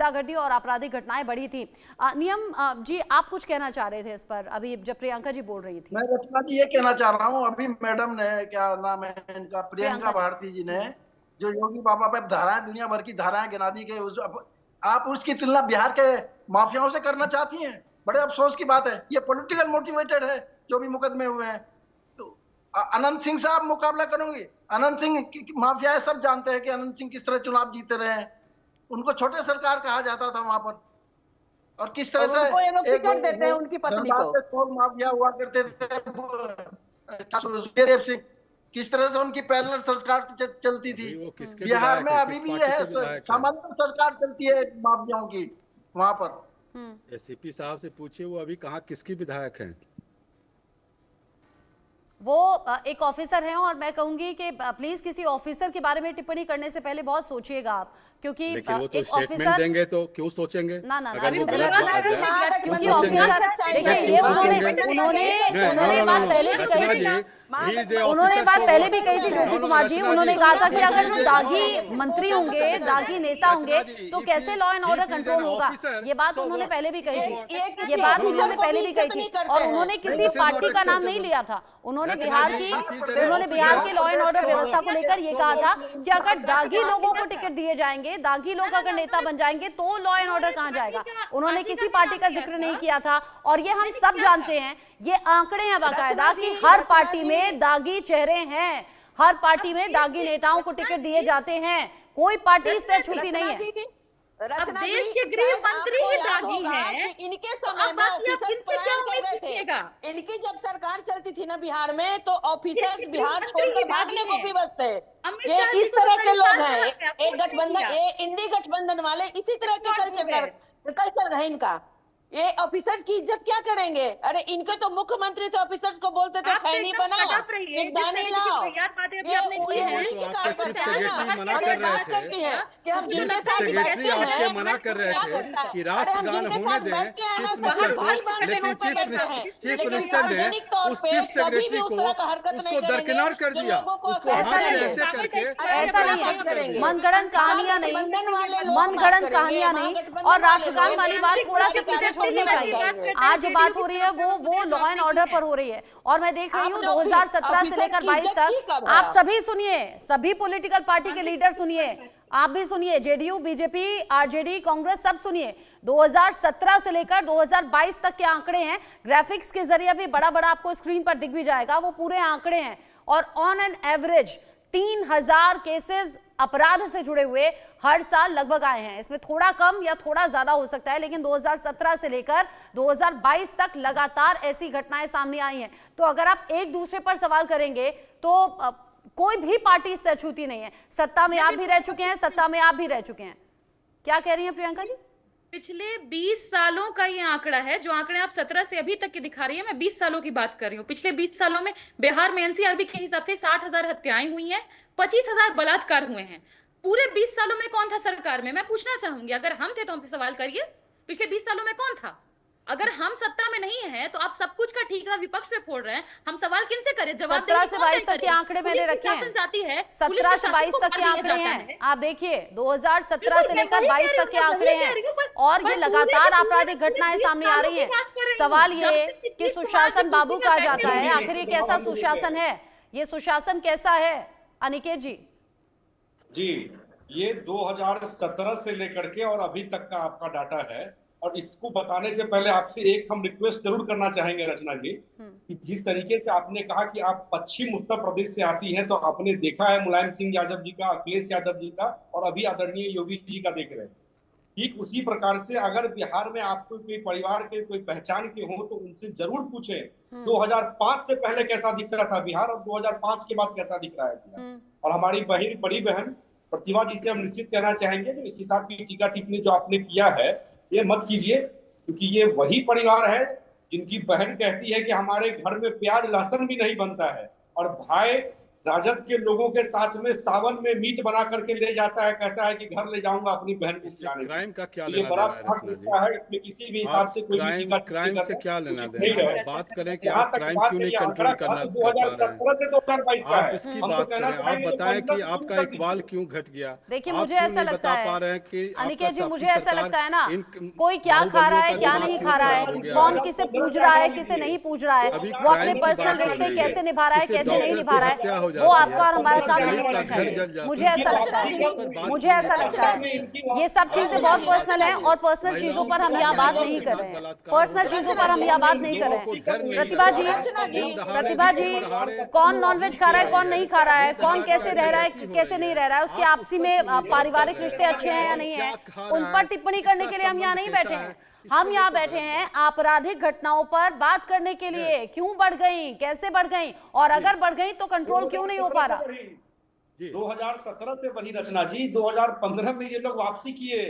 गुंडागर्दी और आपराधिक घटनाएं बढ़ी थी। नियम जी, आप कुछ कहना चाह रहे थे इस पर अभी जब प्रियंका जी बोल रही थी। मैं रचना जी ये कहना चाह रहा हूँ, अभी मैडम ने, क्या नाम है इनका, प्रियंका भारती जी ने जो योगी बाबा पे धाराएं, दुनिया भर की धाराएं गिना दी गई, आप उसकी तुलना बिहार के माफियाओं से करना चाहती हैं? बड़े अफसोस की बात है, ये पॉलिटिकल मोटिवेटेड है जो भी मुकदमे हुए हैं। तो अनंत सिंह से आप मुकाबला करोगे? अनंत सिंह माफिया सब जानते हैं कि अनंत सिंह किस तरह चुनाव जीते रहे हैं। उनको छोटे सरकार कहा जाता था वहां पर, और किस तरह से टिकट देते हैं उनकी पत्नी को। माफिया हुआ करते थे देव सिंह, किस तरह से उनकी पैरेलल सरकार चलती थी। बिहार में अभी भी है समांतर सरकार चलती है माफियाओं की वहां पर। एसपी साहब से पूछिए वो अभी कहाँ किसकी विधायक हैं। वो एक ऑफिसर हैं और मैं कहूंगी कि प्लीज किसी ऑफिसर के बारे में टिप्पणी करने से पहले बहुत सोचिएगा आप, क्योंकि वो तो एक ऑफिसर देंगे तो क्यों सोचेंगे? ना अगर वो गलत बात है क्योंकि ऑफिसर देखिए ये उन्होंने बात पहले भी कही थी, उन्होंने बात पहले भी कही थी ज्योति कुमार जी, उन्होंने कहा था कि अगर जो दागी मंत्री होंगे, दागी नेता होंगे तो कैसे लॉ एंड ऑर्डर कंट्रोल होगा। ये बात उन्होंने पहले भी कही थी, ये बात उन्होंने पहले भी कही थी, और उन्होंने किसी पार्टी का नाम नहीं लिया था। उन्होंने बिहार की लॉ एंड ऑर्डर व्यवस्था को लेकर ये कहा था कि अगर दागी लोगों को टिकट दिए जाएंगे, दागी लोग अगर नेता बन जाएंगे तो लॉ एंड ऑर्डर कहां जाएगा। उन्होंने किसी पार्टी का जिक्र नहीं किया था, और ये हम सब जानते हैं, ये आंकड़े हैं बाकायदा कि हर पार्टी में दागी चेहरे हैं, हर पार्टी में दागी नेताओं को टिकट दिए जाते हैं, कोई पार्टी इससे छूती नहीं है। अब देश के गृह मंत्री ही दागी हैं, इनके समय में ऑफिसर्स पलायन कर गए थे। इनकी जब सरकार चलती थी ना बिहार में, तो ऑफिसर्स बिहार छोड़कर भागने को भी बचते। ये इस तरह के लोग हैं, एक गठबंधन, ये इंडी गठबंधन वाले इसी तरह के कल्चर है इनका। ये ऑफिसर्स की इज्जत क्या करेंगे? अरे इनके तो मुख्यमंत्री थे, ऑफिसर्स को बोलते थे खैनी बनाओ, मिगदानी लाओ। सेक्रेटरी मना कर रहे थे, सेक्रेटरी आपके मना कर रहे थे कि राष्ट्रगान होने दें चीफ मिनिस्टर को, लेकिन चीफ मिनिस्टर ने उस चीफ सेक्रेटरी को उसको दरकिनार कर दिया, उसको हाथ से ऐसे करके। ऐसा नहीं है, मनगढ़ंत कहानियां नहीं, मनगढ़ंत कहानियां नहीं, और राष्ट्रगान वाली बात थोड़ा सा पीछे छोड़नी चाहिए। आज जो बात हो रही है वो लॉ एंड ऑर्डर पर हो रही है, और मैं देख रही हूँ 2017 से लेकर 22 तक आप सभी सुनिए, सभी पॉलिटिकल पार्टी के लीडर सुनिए, आप भी सुनिए, जेडीयू, बीजेपी, आरजेडी, कांग्रेस, सब सुनिए। 2017 से लेकर 2022 तक के आंकड़े हैं, ग्राफिक्स के जरिए भी बड़ा बड़ा आपको स्क्रीन पर दिख भी जाएगा, वो पूरे आंकड़े हैं। और ऑन एन एवरेज 3000 केसेस अपराध से जुड़े हुए हर साल लगभग आए हैं। इसमें थोड़ा कम या थोड़ा ज्यादा हो सकता है, लेकिन 2017 से लेकर 2022 तक लगातार ऐसी घटनाएं सामने आई हैं। तो अगर आप एक दूसरे पर सवाल करेंगे तो कोई भी पार्टी इससे अछूती नहीं है। सत्ता में आप भी रह चुके हैं, सत्ता में आप भी रह चुके हैं। क्या कह रही हैं प्रियंका जी? पिछले 20 सालों का ये आंकड़ा है, जो आंकड़े आप 17 से अभी तक के दिखा रही है, मैं 20 सालों की बात कर रही हूँ। पिछले 20 सालों में बिहार में एनसीआरबी के हिसाब से 60,000 हत्याएं हुई हैं, 25,000 बलात्कार हुए हैं। पूरे 20 सालों में कौन था सरकार में? मैं पूछना चाहूंगी, अगर हम थे तो हमसे सवाल करिए, पिछले 20 सालों में कौन था? अगर हम सत्ता में नहीं है तो आप सब कुछ का ठीकरा विपक्ष पे फोड़ रहे हैं, हम सवाल किनसे करें? जवाब 17 से 22 तक के आंकड़े मैंने रखे हैं, 17 से 22 तक के आंकड़े हैं, आप देखिए 2017 से लेकर 22 तक के आंकड़े हैं, और ये लगातार आपराधिक घटनाएं सामने आ रही हैं। सवाल ये कि सुशासन बाबू कहा जाता है, आखिर ये कैसा सुशासन है? ये सुशासन कैसा है अनिकेत जी? जी, ये 2017 से लेकर के और अभी तक का आपका डाटा है, और इसको बताने से पहले आपसे एक हम रिक्वेस्ट जरूर करना चाहेंगे रचना जी, कि जिस तरीके से आपने कहा कि आप पश्चिम उत्तर प्रदेश से आती हैं, तो आपने देखा है मुलायम सिंह यादव जी का, अखिलेश यादव जी का, और अभी आदरणीय योगी जी का देख रहे हैं। ठीक उसी प्रकार से अगर बिहार में आपको कोई परिवार के, कोई पहचान के हो, तो उनसे जरूर पूछें 2005 से पहले कैसा दिख रहा था बिहार, और 2005 के बाद कैसा दिख रहा है बिहार। और हमारी बड़ी बहन प्रतिभा जी से हम निश्चित कहना चाहेंगे कि इस हिसाब की टीका टिप्पणी जो आपने किया है ये मत कीजिए, क्योंकि ये वही परिवार है जिनकी बहन कहती है कि हमारे घर में प्याज लहसुन भी नहीं बनता है, और भाई राजद के लोगों के साथ में सावन में मीट बना करके ले जाता है, कहता है कि घर ले जाऊंगा अपनी बहन को खिलाने। क्राइम का क्या ये लेना बड़ा देना है रिश्ता है, इसमें किसी भी हिसाब से कोई क्राइम से क्या लेना देना? आप बात करें कि आप क्राइम क्यों नहीं कंट्रोल कर पा रहे हैं? 2017 से आप इसकी बात करें, आप बताएं कि आपका इकबाल क्यों घट गया? देखिए, आप मुझे क्यों ऐसा नहीं लगता बता है पा रहे हैं कि अनिकेत जी, आपका मुझे आपकी ऐसा सरकार लगता है ना, इन कोई क्या खा रहा है बाहुबलियों क्या का नहीं दिमाग खा रहा क्यों खराब हो है, गया कौन है? किसे पूज रहा है किसे नहीं पूज रहा है, अभी वो अपने क्राइम की पर्सनल बात हो रिश्ते रही है। कैसे निभा रहा है किसी कैसे नहीं डॉक्टर निभा की रहा हत्या है, हो वो जाती है, आपका और हमारा किसी काम दलित नहीं का होना घर जल चाहिए। जाता मुझे है। ऐसा लगता है, इस पर बात मुझे क्यों ऐसा नहीं लगता करते? है ये सब चीजें बहुत पर्सनल है और पर्सनल चीजों पर हम यहाँ बात नहीं कर रहे हैं, पर्सनल चीजों पर हम यहाँ बात नहीं कर रहे हैं। प्रतिभा जी, प्रतिभा जी, कौन नॉनवेज खा रहा है कौन नहीं खा रहा है, कौन कैसे रह रहा है कैसे नहीं रह रहा है, उसके आपसी में पारिवारिक रिश्ते अच्छे हैं या नहीं है, उन पर टिप्पणी करने के लिए हम यहाँ नहीं बैठे हैं। हम यहाँ बैठे हैं आपराधिक घटनाओं पर बात करने के लिए, क्यों बढ़ गई, कैसे बढ़ गई, और अगर बढ़ गई तो कंट्रोल क्यों नहीं हो पा रहा। 2017 से बढ़ी रचना जी, 2015 में ये लोग वापसी किए।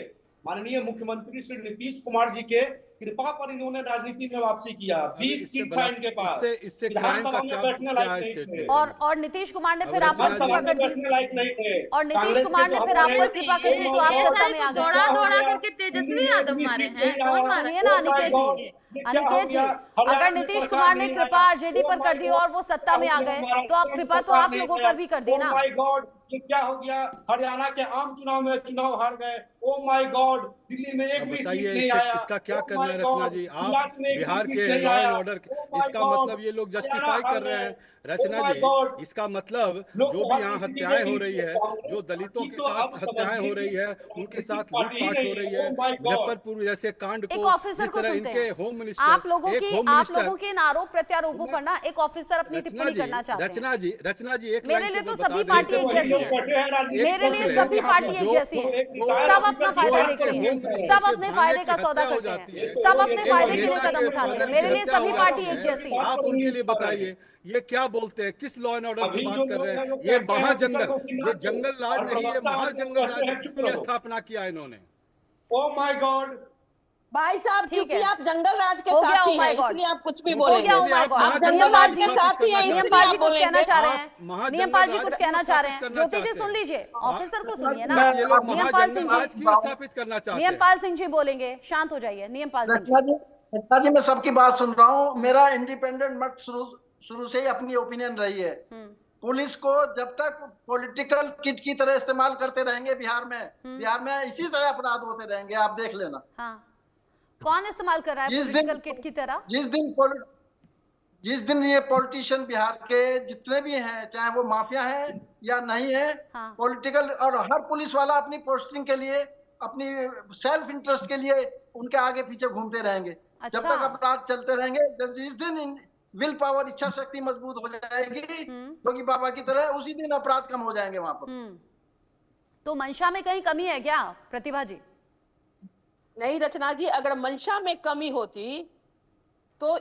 माननीय मुख्यमंत्री श्री नीतीश कुमार जी के कृपा पर इन्होंने राजनीति में वापसी किया। 20 सीट था इनके पास। इससे क्राइम का क्या स्टेटमेंट? और नीतीश कुमार ने फिर आप पर कृपा कर दी, नहीं, और नीतीश कुमार ने फिर आप पर कृपा कर दी तो आप सत्ता में आ गए। दौड़ा दौड़ा करके तेजस्वी यादव मारे हैं, कौन मारे? सुनिए ना अनिकेत जी, अगर नीतीश कुमार ने कृपा आरजेडी पर कर दी और वो सत्ता में आ गए तो आप कृपा तो आप लोगों पर भी कर दी ना। ये क्या हो गया? हरियाणा के आम चुनाव में चुनाव हार गए। ओ माय गॉड, दिल्ली में एक भी सीट नहीं आया। इसका क्या करना है रचना जी? आप बिहार के लॉ एंड ऑर्डर, इसका मतलब ये लोग जस्टिफाई कर रहे हैं रचना जी, इसका मतलब जो भी यहाँ हत्याएं हो रही है, जो दलितों के साथ हत्याएं हो रही है, उनके साथ लूटपाट हो रही है, मुजफ्फरपुर जैसे कांड को ऑफिसर को सुनते हैं। होम मिनिस्टर, आप लोगों के इन आरोप प्रत्यारोपों पर ना एक ऑफिसर अपनी टिप्पणी करना चाहते हैं। रचना जी, एक मेरे लिए तो सभी पार्टी एक जैसी है, मेरे लिए सभी पार्टी एक जैसी है, सब अपना फायदा देखती है, सब अपने फायदे का सौदा करते हैं, सब अपने फायदे के लिए कदम उठाते हैं। मेरे लिए सभी पार्टी एक जैसी है। आप उनके लिए बताइए ये क्या बोलते हैं, किस लॉ एंड ऑर्डर की बात कर रहे हैं? ये महाजंगल, ये जंगल राज नहीं, ये महाजंगल राज की स्थापना किया इन्होंने। ओ माय गॉड भाई साहब, ठीक क्योंकि है, आप जंगल राज के हो गया, साथी oh my हैं, God। इसलिए आप कुछ भी हो बोलेंगे। गया, oh my God। आप जंगल राज के साथी हैं, नियमपाल जी कुछ बोलेंगे। कहना चाह रहे हैं, महाजंगल नियमपाल जी राज कुछ की कहना चाह रहे हैं। स्थापित ज्योति करना जी सुन चाहते लीजिए, ऑफिसर को सुनिए ना। ये लोग नियमपाल सिंह महाजंगल राज जी, क्यों स्थापित करना चाहते हैं? नियमपाल सिंह जी बोलेंगे, शांत हो जाइए। नियमपाल सिंह जी, रचना जी, मैं सबकी बात सुन रहा हूँ। मेरा इंडिपेंडेंट मत शुरू से ही अपनी ओपिनियन रही है। पुलिस को जब तक पॉलिटिकल किट की तरह इस्तेमाल करते रहेंगे बिहार में इसी तरह अपराध होते रहेंगे, आप देख लेना। हाँ, कौन इस्तेमाल कर रहा है पॉलिटिकल किट की तरह? जिस दिन ये पॉलिटिशियन बिहार के जितने भी हैं, चाहे वो माफिया हैं या नहीं है, हाँ। पॉलिटिकल, और हर पुलिस वाला अपनी पोस्टिंग के लिए, अपनी सेल्फ इंटरेस्ट के लिए उनके आगे पीछे घूमते रहेंगे। अच्छा। जब तक अपराध चलते रहेंगे, जिस दिन विल पावर, इच्छा शक्ति मजबूत हो जाएगी योगी बाबा की तरह, उसी दिन अपराध कम हो जाएंगे वहां पर। तो मंशा में कहीं कमी है क्या प्रतिभा जी? नहीं रचना जी, अगर मंशा में कमी होती तो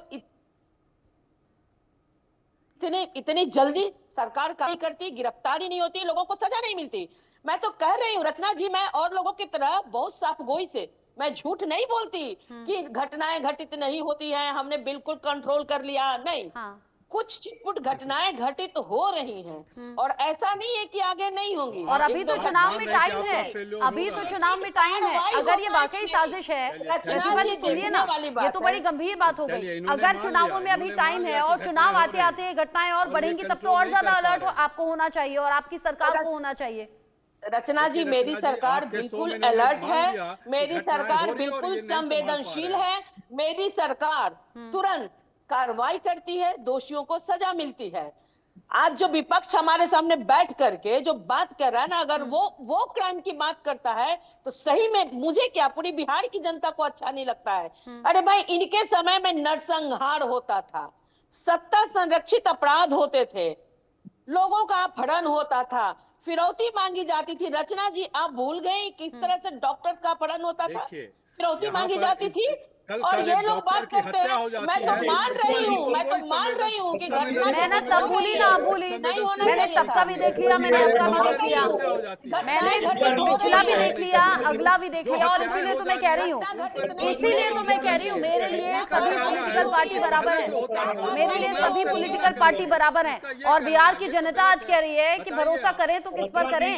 इतनी जल्दी सरकार कार्य करती, गिरफ्तारी नहीं होती, लोगों को सजा नहीं मिलती। मैं तो कह रही हूँ रचना जी, मैं और लोगों की तरह बहुत साफगोई से, मैं झूठ नहीं बोलती कि घटनाएं घटित नहीं होती हैं, हमने बिल्कुल कंट्रोल कर लिया, नहीं। हाँ। कुछ छिटपुट घटनाएं घटित हो रही हैं और ऐसा नहीं है कि आगे नहीं होंगी। और अभी तो चुनाव में टाइम है, अभी तो चुनाव में टाइम है। अगर ये वाकई साजिश है, प्रतिभा जी सुनिए ना, ये तो बड़ी गंभीर बात हो गई। अगर चुनावों में अभी टाइम है और चुनाव आते आते घटनाएं और बढ़ेंगी, तब तो और ज्यादा अलर्ट आपको होना चाहिए और आपकी सरकार को होना चाहिए। रचना जी, मेरी सरकार बिल्कुल अलर्ट है, मेरी सरकार बिल्कुल संवेदनशील है, मेरी सरकार तुरंत कार्रवाई करती है, दोषियों को सजा मिलती है। आज जो विपक्ष हमारे सामने बैठ करके जो बात कर रहा है ना, अगर वो क्राइम की बात करता है तो सही में मुझे क्या, पूरी बिहार की जनता को अच्छा नहीं लगता है। अरे भाई, इनके समय में नरसंहार होता था, सत्ता संरक्षित अपराध होते थे, लोगों का अपहरण होता था, फिरौती मांगी जाती थी। रचना जी, आप भूल गए किस तरह से डॉक्टर का अपहरण होता था, फिरौती मांगी जाती थी, और ये लोग बात करते हैं, मैं तो मान रही हूँ कि घटना मैंने तब बोली ना बोली, मैंने तब का भी देख लिया, मैंने अब का भी देख लिया, मैंने पिछला भी देख लिया, अगला भी देख लिया, और इसीलिए तो मैं कह रही हूँ, मेरे लिए सभी पॉलिटिकल पार्टी बराबर है, मेरे लिए सभी पॉलिटिकल पार्टी बराबर है। और बिहार की जनता आज कह रही है कि भरोसा करें तो किस पर करें,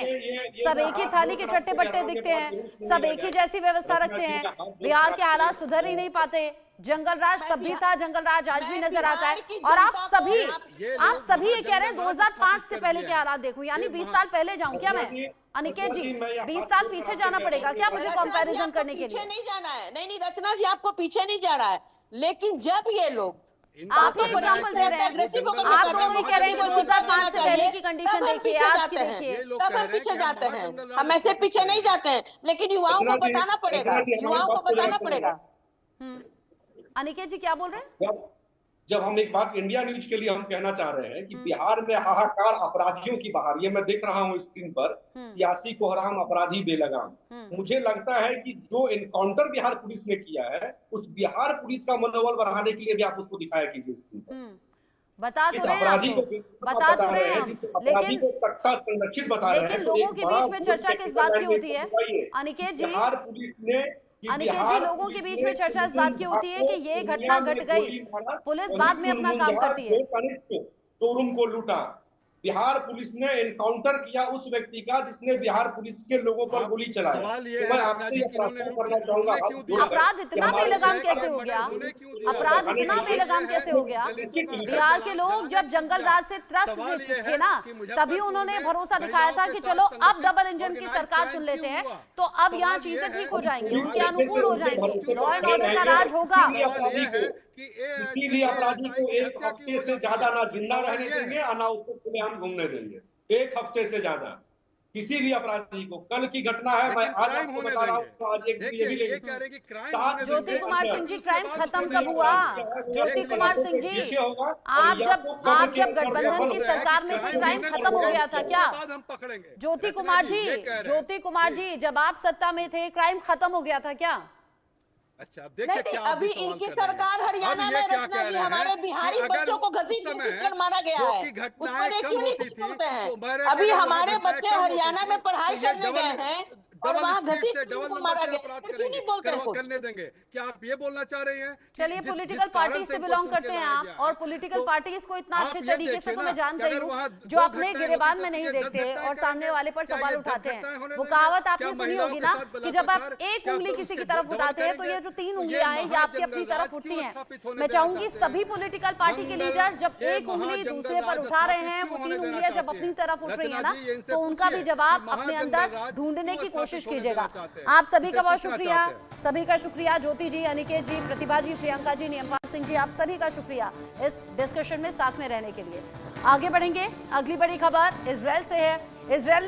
सब एक ही थाली के चट्टे बट्टे दिखते हैं, सब एक ही जैसी व्यवस्था रखते हैं, बिहार के हालात सुधर ही नहीं पाते। जंगल राज तब भी था, जंगल राज आज भी नजर आता है। और आप सभी ये कह रहे हैं 2005 से पहले के हालात देखो, यानी 20 साल पहले जाऊं क्या मैं? अनिकेत जी 20 साल पीछे जाना पड़ेगा क्या मुझे कंपैरिजन करने के लिए? नहीं जाना है, नहीं रचना जी आपको पीछे नहीं जाना है, लेकिन जब ये लोग आप ही एग्जाम्पल दे रहे हैं, आप दोनों ही कह रहे हैं 2005 से पहले की कंडीशन देखिए, आज की देखिए, तब हम पीछे जाते हैं, हम ऐसे पीछे नहीं जाते हैं, लेकिन युवाओं को बताना पड़ेगा। अनिकेत जी क्या बोल रहे हैं? जब हम एक बात इंडिया न्यूज के लिए हम कहना चाह रहे हैं कि बिहार में हाहाकार अपराधियों की बहार, ये मैं देख रहा हूँ स्क्रीन पर, सियासी कोहराम अपराधी बेलगाम। मुझे लगता है कि जो एनकाउंटर बिहार पुलिस ने किया है, उस बिहार पुलिस का मनोबल बढ़ाने के लिए भी आप उसको दिखाया कीजिए स्क्रीन पर। बता तो रहे हैं लेकिन लोगों के बीच में चर्चा किस बात की होती है? अनिकेत जी, लोगों के बीच में चर्चा इस बात की होती है कि ये घटना घट गई, पुलिस बाद में अपना काम करती है। शोरूम को लूटा, बिहार पुलिस ने एनकाउंटर किया उस व्यक्ति का जिसने बिहार पुलिस के लोगों पर गोली चलाई। मैं आपसे करना चाहूंगा, अपराध इतना बेलगाम कैसे हो गया? अपराध इतना बेलगाम कैसे हो गया? बिहार के लोग जब जंगल राज से त्रस्त थे ना, तभी उन्होंने भरोसा दिखाया था कि चलो अब डबल इंजन की सरकार चुन लेते हैं तो अब यहाँ चीजें ठीक हो जाएंगी, उनके अनुकूल हो जाएंगी, लॉ एंड ऑर्डर का राज होगा। किसी भी अपराधी को एक हफ्ते से ज्यादा ना जिंदा रहने देंगे और ना उसको खुलेआम घूमने देंगे, एक हफ्ते से ज्यादा किसी भी अपराधी को। कल की घटना है, मैं आज आपको बता रहा हूँ, आज एक ज्योति कुमार सिंह जी, क्राइम खत्म कब हुआ? ज्योति कुमार सिंह जी, आप जब गठबंधन की सरकार में थे क्राइम खत्म हो गया था क्या? ज्योति कुमार जी जब आप सत्ता में थे क्राइम खत्म हो गया था क्या? अच्छा अब देखिए क्या अभी इनकी सरकार हरियाणा में रचना जी हमारे बिहारी बच्चों को घसीट कर मारा गया है, उस पर एक क्यों नहीं कुछ बोलते हैं? अभी हमारे बच्चे हरियाणा में पढ़ाई करने गए हैं और वहाँ घसीट मारा गया, क्यों नहीं बोलते हैं? करने देंगे क्या आप ये बोलना चाह रहे हैं? चलिए पॉलिटिकल पार्टी से बिलोंग करते हैं आप, और पॉलिटिकल पार्टीज को इतना अच्छे तरीके से तो मैं जान गई हूँ जो अपने गिरेबान में नहीं देखते और सामने वाले पर सवाल उठाते हैं। वो कहावत आपने सुनी होगी ना कि जब आप एक उंगली किसी की तरफ उठाते हैं तो ये जो 3 उंगलियां हैं ये आपकी अपनी तरफ उठती हैं। मैं चाहूंगी सभी पॉलिटिकल पार्टी के लीडर्स जब एक उंगली दूसरे पर उठा रहे हैं, वो 3 उंगलियां जब अपनी तरफ उठ रही है ना, तो उनका भी जवाब अपने अंदर ढूंढने की कोशिश कीजिएगा। आप सभी का बहुत शुक्रिया, ज्योति जी, अनिकेत जी, प्रतिभा जी, प्रियंका जी, नियमपाल सिंह जी, आप सभी का शुक्रिया इस डिस्कशन में साथ में रहने के लिए। आगे बढ़ेंगे, अगली बड़ी खबर इजराइल से है। इजराइल